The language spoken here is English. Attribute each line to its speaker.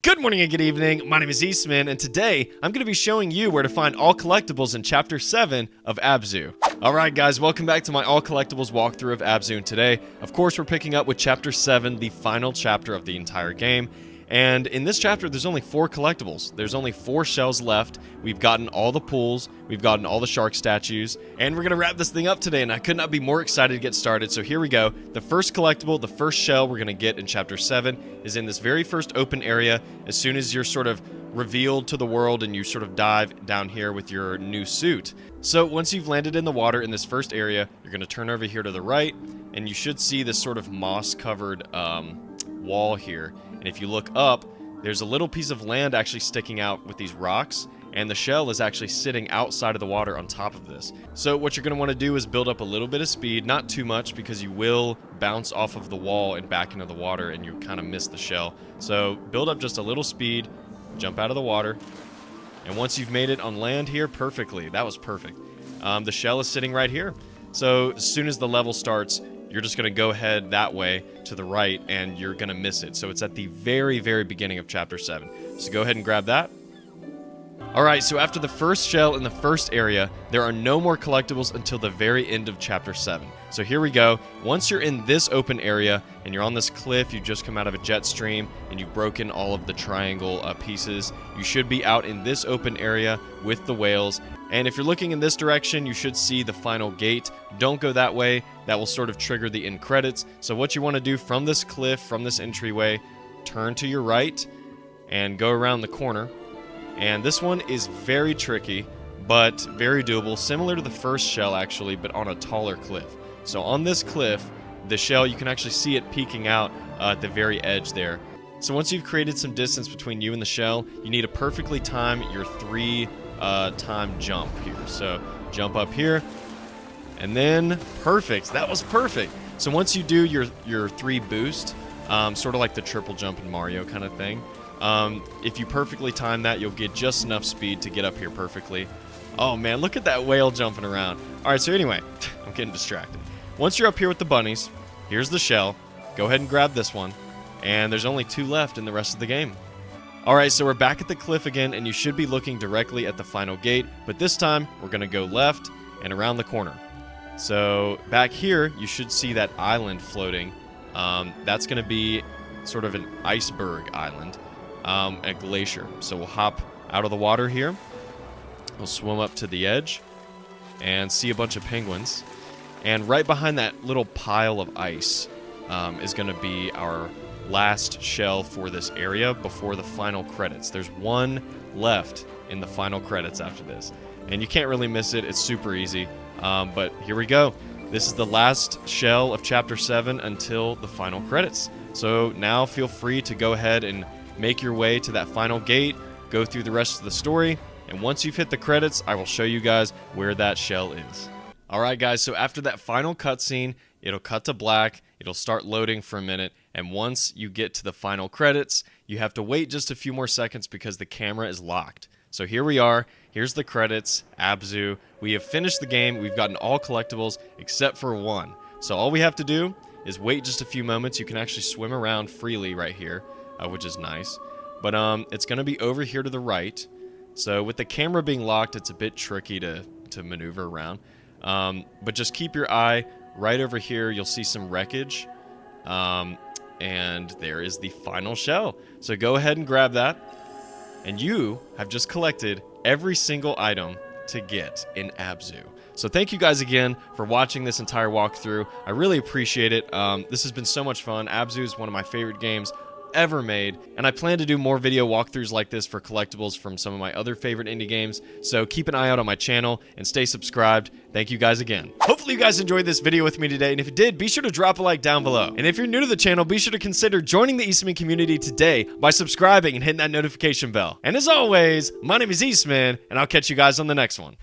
Speaker 1: Good morning and good evening, my name is Eastman, and today I'm going to be showing you where to find all collectibles in Chapter 7 of Abzû. Alright guys, welcome back to my all collectibles walkthrough of Abzû, and today, of course, we're picking up with Chapter 7, the final chapter of the entire game. And in this chapter, there's only 4 collectibles. There's only 4 shells left. We've gotten all the pools, we've gotten all the shark statues, and we're going to wrap this thing up today, and I could not be more excited to get started. So here we go. The first collectible, the first shell we're going to get in Chapter 7 is in this very first open area. As soon as you're sort of revealed to the world and you sort of dive down here with your new suit. So once you've landed in the water in this first area, you're going to turn over here to the right, and you should see this sort of moss-covered wall here. And if you look up, there's a little piece of land actually sticking out with these rocks, and the shell is actually sitting outside of the water on top of this. So what you're going to want to do is build up a little bit of speed, not too much because you will bounce off of the wall and back into the water and you kind of miss the shell. So build up just a little speed, jump out of the water, and once you've made it on land here perfectly, that was perfect. The shell is sitting right here. So as soon as the level starts, you're just going to go ahead that way to the right and you're going to miss it. So it's at the very, very beginning of Chapter 7. So go ahead and grab that. Alright, so after the first shell in the first area, there are no more collectibles until the very end of Chapter 7. So here we go. Once you're in this open area and you're on this cliff, you just come out of a jet stream and you've broken all of the triangle pieces, you should be out in this open area with the whales. And if you're looking in this direction, you should see the final gate. Don't go that way. That will sort of trigger the end credits. So what you want to do from this cliff, from this entryway, turn to your right and go around the corner. And this one is very tricky, but very doable, similar to the first shell actually, but on a taller cliff. So on this cliff, the shell, you can actually see it peeking out at the very edge there. So once you've created some distance between you and the shell, you need to perfectly time your 3-time jump here. So jump up here, and then perfect. That was perfect. So once you do your 3 boost, sort of like the triple jump in Mario kind of thing, if you perfectly time that, you'll get just enough speed to get up here perfectly. Oh man, look at that whale jumping around. Alright, so anyway, I'm getting distracted. Once you're up here with the bunnies, here's the shell. Go ahead and grab this one. And there's only 2 left in the rest of the game. Alright, so we're back at the cliff again, and you should be looking directly at the final gate, but this time, we're going to go left and around the corner. So, back here, you should see that island floating. That's going to be sort of an iceberg island. A glacier. So we'll hop out of the water here. We'll swim up to the edge and see a bunch of penguins. And right behind that little pile of ice is going to be our last shell for this area before the final credits. There's 1 left in the final credits after this. And you can't really miss it. It's super easy. But here we go. This is the last shell of Chapter 7 until the final credits. So now feel free to go ahead and make your way to that final gate, go through the rest of the story, and once you've hit the credits, I will show you guys where that shell is. Alright guys, so after that final cutscene, it'll cut to black, it'll start loading for a minute, and once you get to the final credits, you have to wait just a few more seconds because the camera is locked. So here we are, here's the credits, Abzû. We have finished the game, we've gotten all collectibles except for 1. So all we have to do is wait just a few moments. You can actually swim around freely right here. Which is nice, but it's going to be over here to the right. So with the camera being locked, it's a bit tricky to maneuver around, but just keep your eye right over here. You'll see some wreckage, and there is the final shell. So go ahead and grab that, and you have just collected every single item to get in Abzû. So thank you guys again for watching this entire walkthrough. I really appreciate it. This has been so much fun. Abzû is one of my favorite games ever made, and I plan to do more video walkthroughs like this for collectibles from some of my other favorite indie games, so keep an eye out on my channel and stay subscribed. Thank you guys again. Hopefully you guys enjoyed this video with me today, and if you did, be sure to drop a like down below. And if you're new to the channel, be sure to consider joining the Eastman community today by subscribing and hitting that notification bell. And as always, my name is Eastman, and I'll catch you guys on the next one.